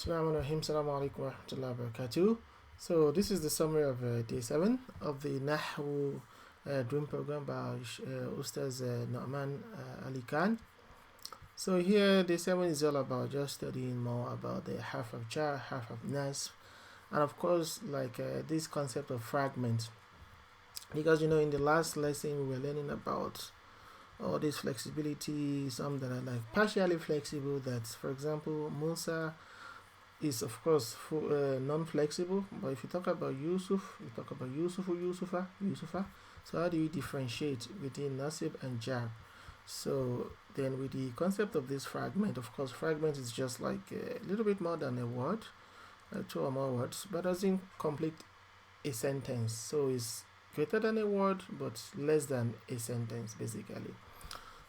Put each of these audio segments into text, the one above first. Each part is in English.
Bismillahirrahmanirrahim. Assalamu alaikum wa rahmatullahi wa barakatuh. So this is the summary of day 7 of the NAHW dream program by Ustadh Nouman Ali Khan. So here day 7 is all about just studying more about the half of jar, half of nas, and of course this concept of fragment, because in the last lesson we were learning about all this flexibility, some that are like partially flexible, that for example Musa is of course non-flexible, but if you talk about Yusuf, you talk about Yusufa. So how do you differentiate between nasib and jar? So then with the concept of this fragment, of course fragment is just like a little bit more than a word, two or more words, but doesn't complete a sentence. So it's greater than a word but less than a sentence basically.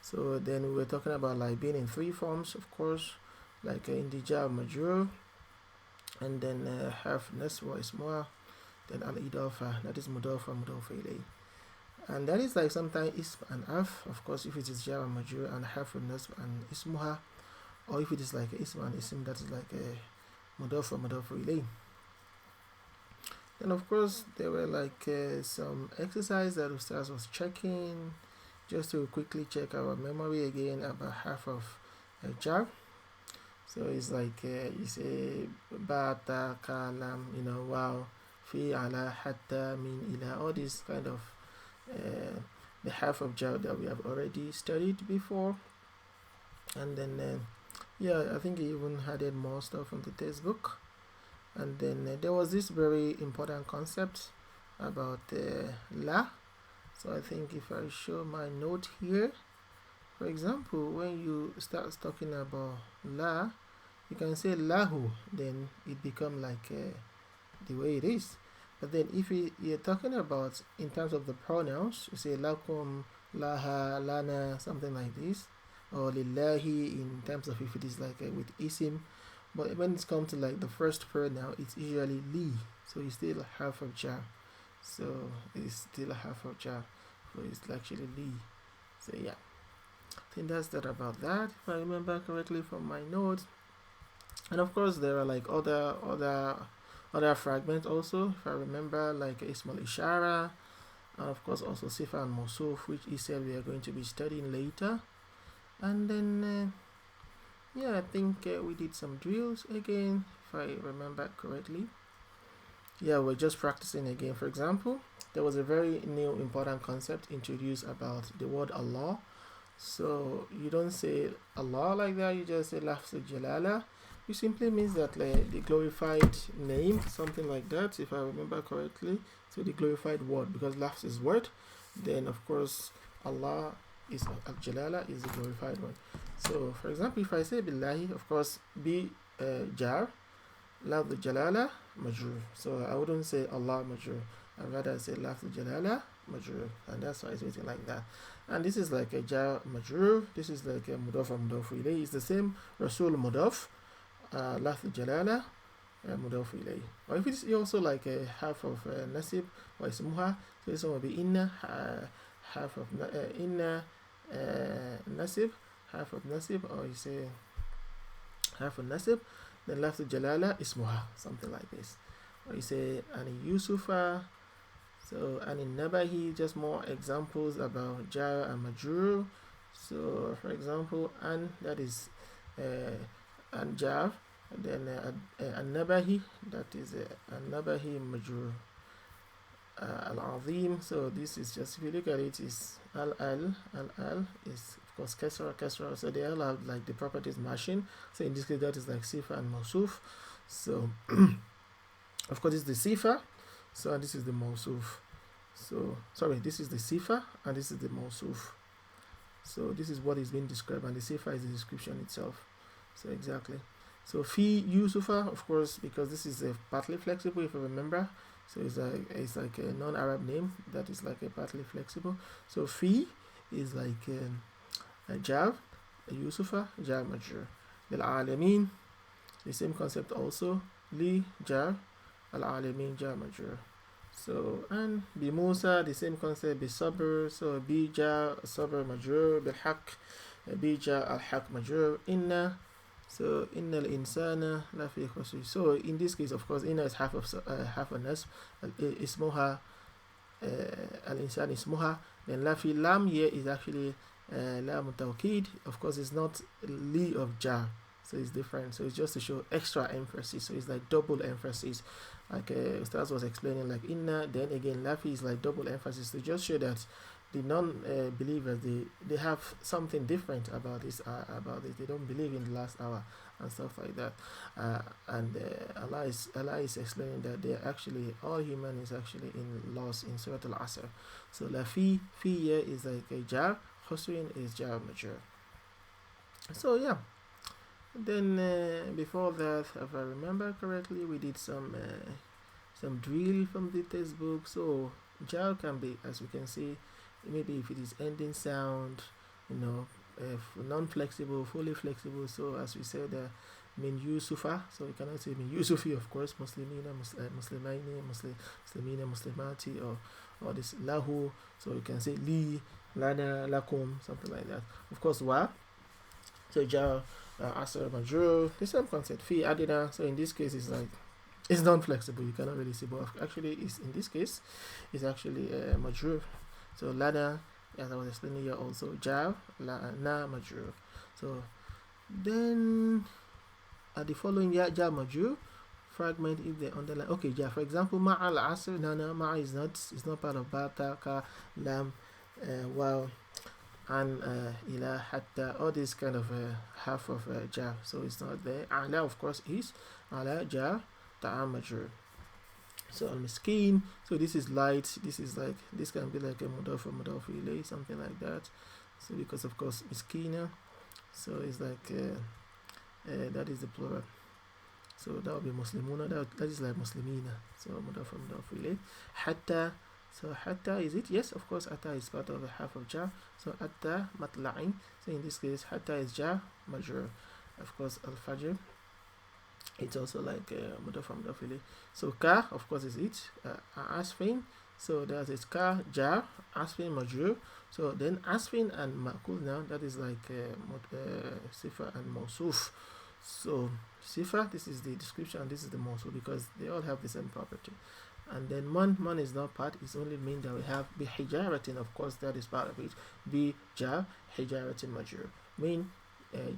So then we were talking about like being in three forms, of course, like in the jar majrur, and then have nasb wa ismuha, then al idafa, that is mudafa ilay, and that is like sometimes ism and af, of course if it is jar majrur, and have nasb and ismuha, or if it is like ism and ism, that is like a mudafa ilay. Then of course there were like some exercise that Ustaz was checking just to quickly check our memory again about half of jar. So it's like you say bata, kalam, wow, fi, ala, hatta, min, ila, all these kind of the half of jar that we have already studied before. And then I think he even added more stuff from the textbook. And then there was this very important concept about la. So I think if I show my note here, for example, when you start talking about la, you can say lahu, then it become like the way it is. But then if you're talking about in terms of the pronouns, you say lakum, laha, lana, something like this, or lillahi in terms of if it is like with isim. But when it's come to like the first pronoun, it's usually li, so it's still half of jar. So it's still half of jar, so it's actually li. So yeah, I think that's that about that, if I remember correctly from my notes. And of course there are like other fragments also, if I remember, like ismul ishara, and of course also sifa and mawsuf, which he said we are going to be studying later. And then I think we did some drills again, if I remember correctly. We're just practicing again. For example, there was a very new important concept introduced about the word Allah. So you don't say Allah like that, you just say lafz jalala, which simply means that like the glorified name, something like that, if I remember correctly. So the glorified word, because lafz is word, then of course Allah is al-jalala, is the glorified one. So for example, if I say billahi, of course bi jar, lafz jalala majrur. So I wouldn't say Allah majrur, I'd rather say lafz jalala majrur, and that's why it's written like that. And this is like a jar majrur, this is like a mudaf ilayhi. It's the same rasul mudaf, lafz jalala mudaf ilayhi. Or if it's also like a half of nasib or ismuha, so this one will be inna, half of inna nasib, half of nasib, or you say half of nasib, then lafz jalala ismuha, something like this. Or you say ani yusufa. So and in nabahi, just more examples about jar and majrur. So for example, an, that is an jar, and then an nabahi, that is an nabahi majrur. Al-azim, so this is just, if you look at it, is al is of course kasra, so they all have like the properties matching. So in this case that is like sifa and mawsuf. So of course this is the sifa, so this is the mawsuf. So sorry, this is the sifa and this is the mawsuf. So this is what is being described, and the sifa is the description itself. So exactly. So fi yusufa, of course, because this is a partly flexible, if you remember. So it's like a non-Arab name that is like a partly flexible. So fi is like a jar, a yusufa, jar majrur. Lil alamin, the same concept also. Li jar, al alamin jar majrur. So and bi Musa, the same concept. Bi sabr, so bi jar sabr majrur. Bil haq, bi jar al haq majrur. Inna, So innal insana lafi khusr. So in this case, of course, inna is half a nasb. Ismuha al insan ismuha. Then lafi lam here is actually lam tawkid. Of course, it's not li of jar. So it's different. So it's just to show extra emphasis. So it's like double emphasis. Like Ustaz was explaining, like inna, then again lafi is like double emphasis to just show that the non-believers, they have something different about this. They don't believe in the last hour and stuff like that. And Allah is explaining that they are actually, all human is actually in loss in Surah Al-Asr. So la fi here is like a jar, khusrin is jar major. So yeah. Then before that, if I remember correctly, we did some drill from the textbook. So jar can be, as we can see, maybe if it is ending sound, non-flexible, fully flexible. So as we said, min yusufa. So we cannot say min yusufi, of course, muslimina, muslimaini, muslimina, muslimati, or this lahu. So you can say li, lana, lakum, something like that. Of course, wa. So jar, asr, majrur, the same concept. Fi, adina. So in this case, it's non-flexible. You cannot really see, but actually, in this case, it's actually majrur. So lana, as I was explaining here, also jar, na majrur. So then at the following jar majrur fragment, if they underline, okay, jar, for example, ma'al asr, nana, ma is not part of bata, ka, lam, wow, and ila, hatta, all this kind of half of jar. So it's not there. Ala, of course, is ala jar ta'am majrur. So al-miskin, so this is light, this can be like a mudaf or mudaf ilay, something like that. So because of course miskina, so it's like that is the plural. So that would be muslimuna, that is like muslimina. So mudaf or mudaf ilay. Hatta, so hatta is it? Yes, of course hatta is part of the half of jar. So hatta matla'in, so in this case hatta is jar majrur. Of course al-fajr, it's also like mudaf or mudaf ilay. So ka, of course, is it asfin. So that is ka jar, asfin majrur. So then asfin and makul now, that is like sifa and mawsuf. So sifa, this is the description, and this is the mawsuf, because they all have the same property. And then man is not part, it's only mean that we have bi hijaratin, of course that is part of it. Bi jar hijaratin majrur, mean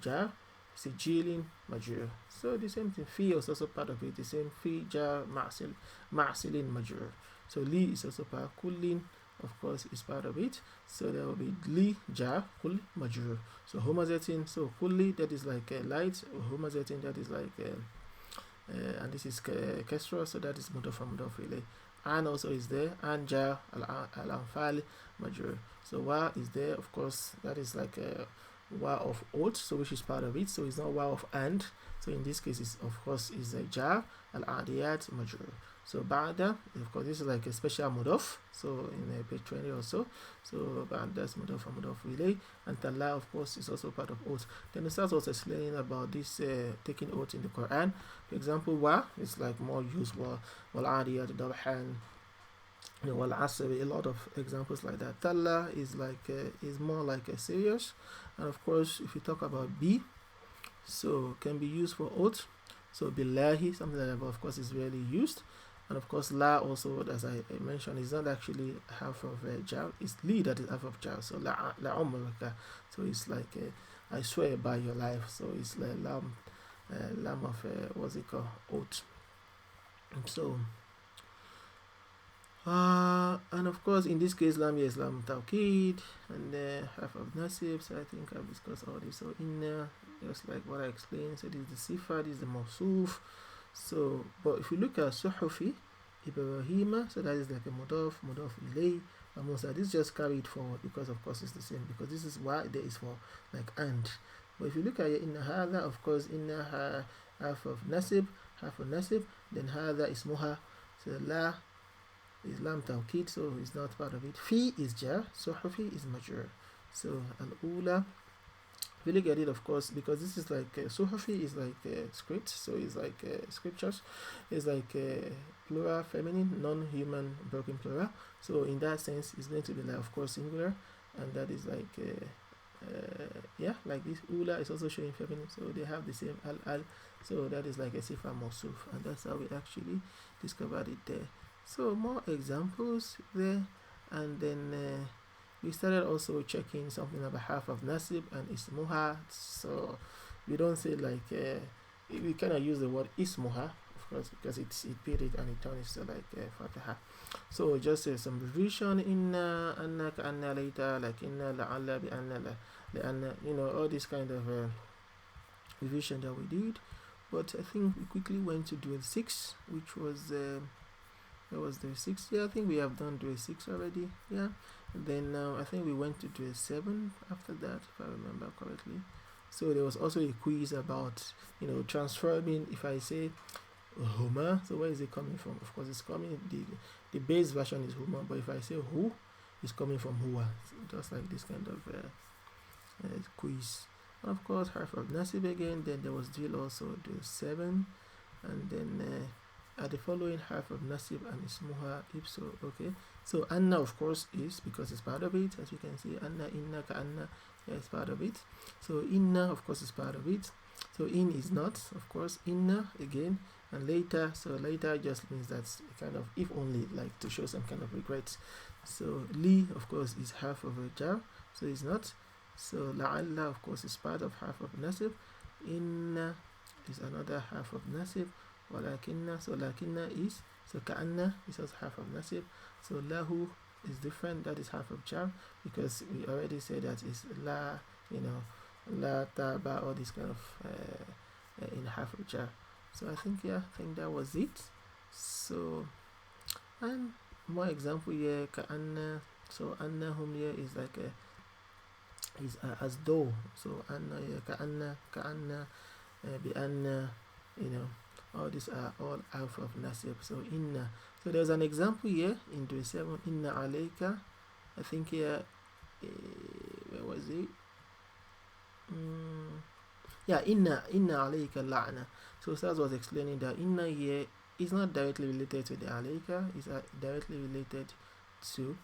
jar sijilin majrur. So the same thing. Fi is also part of it. The same fi jar ma'silin majrur. So li is also part. Kullin, of course, is part of it. So there will be li jar kull majrur. So humazatin. So kulli, that is like light. Humazatin, that is like and this is kesra. So that is mudaf and mudaf ilay. And also is there. And jar al-anfal majrur. So wa is there. Of course, that is like wa of oath, so which is part of it. So it's not wa of and. So in this case, of course, is a jar al-adiyat majrur. So ba'da, of course, this is like a special mudaf. So in page 20 also. So ba'da's mudaf and mudaf ilay. And tala, of course, is also part of oath. Then the Ustadh was explaining about this taking oath in the Quran. For example, wa is like more used, wal adiyat dabhan, wal asr, a lot of examples like that. Talla is like is more like a serious. And of course, if you talk about bi, so can be used for oath. So billahi, something like that, but of course is rarely used. And of course la also, as I mentioned, is not actually half of jar, it's li that is half of jar. So la umrika, so it's like I swear by your life. So it's like lam of what's it called, oath. So and of course in this case lam is lam tawkid, and half of nasib. So I think I've discussed all this. So inna, just like what I explained, so this is the sifa, this is the mawsuf. So but if you look at suhufi Ibrahima, so that is like a mudaf ilay, and Musa, this just carry it forward because of course it's the same, because this is why there is for like and. But if you look at inna hadha, of course inna half of nasib, then hadha is muha. So la is lam tawkid, so it's not part of it. Fi is jar, suhufi is majrur. So al-ula, if you look at it, of course, because this is like suhufi is like script, so it's like scriptures, it's like plural, feminine, non-human broken plural. So in that sense, it's going to be like, of course, singular, and that is like yeah, like this ula is also showing feminine, so they have the same al, so that is like a sifa mawsuf, and that's how we actually discovered it there. So more examples there, and then we started also checking something about half of nasib and ismuha. So we don't say like we kind of use the word ismuha, of course, because it paid it and it turns to like fataha. So just some revision, inna, anna, ka'anna, later, like inna, la'alla, bi'anna, la'anna, all this kind of revision that we did. But I think we quickly went to dual 6, which was that was dual 6. Yeah, I think we have done dual 6 already. Yeah. And then I think we went to dual 7 after that, if I remember correctly. So there was also a quiz about transforming. If I say Huma, so where is it coming from? Of course, it's coming, the base version is Huma, but if I say who, it's coming from Hua. So just like this kind of quiz. And of course, half of Nasib again. Then there was drill also, drill 7, and then at the following half of Nasib and Ismuha Ipso. Okay, so Anna, of course, is because it's part of it, as you can see. Anna, Inna, Ka'anna, yeah, it's part of it. So Inna, of course, is part of it. So in is not, of course. Inna again, and later. So later just means that's kind of if only, like to show some kind of regret. So li, of course, is half of a jar, so it's not. So la'alla, of course, is part of half of nasib. Inna is another half of nasib. Walakinna, so lakinna is, so ka'anna is also half of nasib. So lahu is different, that is half of jar, because we already said that is la, la, ta, ba, all this kind of in half of jar. So I think that was it. So, and more example here, ka'anna. So annahum here is like is as though. So anna here, ka'anna, bi'anna, all these are all half of nasib. So inna. So there's an example here in 27, inna alayka. I think here, where was it? Yeah, inna alayka la'na. So Ustaz was explaining that inna here is not directly related to the alayka, it's directly related to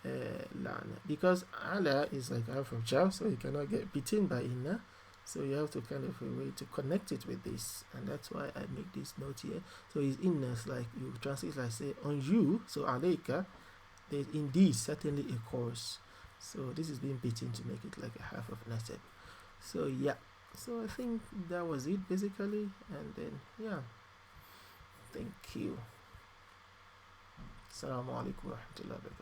la'na, because ala is like half of jar, so you cannot get beaten by inna. So you have to kind of a way to connect it with this, and that's why I make this note here. So is inna, like you translate like say on you, so alayka, there's indeed certainly a chorus. So this is being beaten to make it like a half of nasib. So yeah, so I think that was it basically, and then yeah, thank you. Assalamu alaikum wa rahmatullahi wa barakatuh.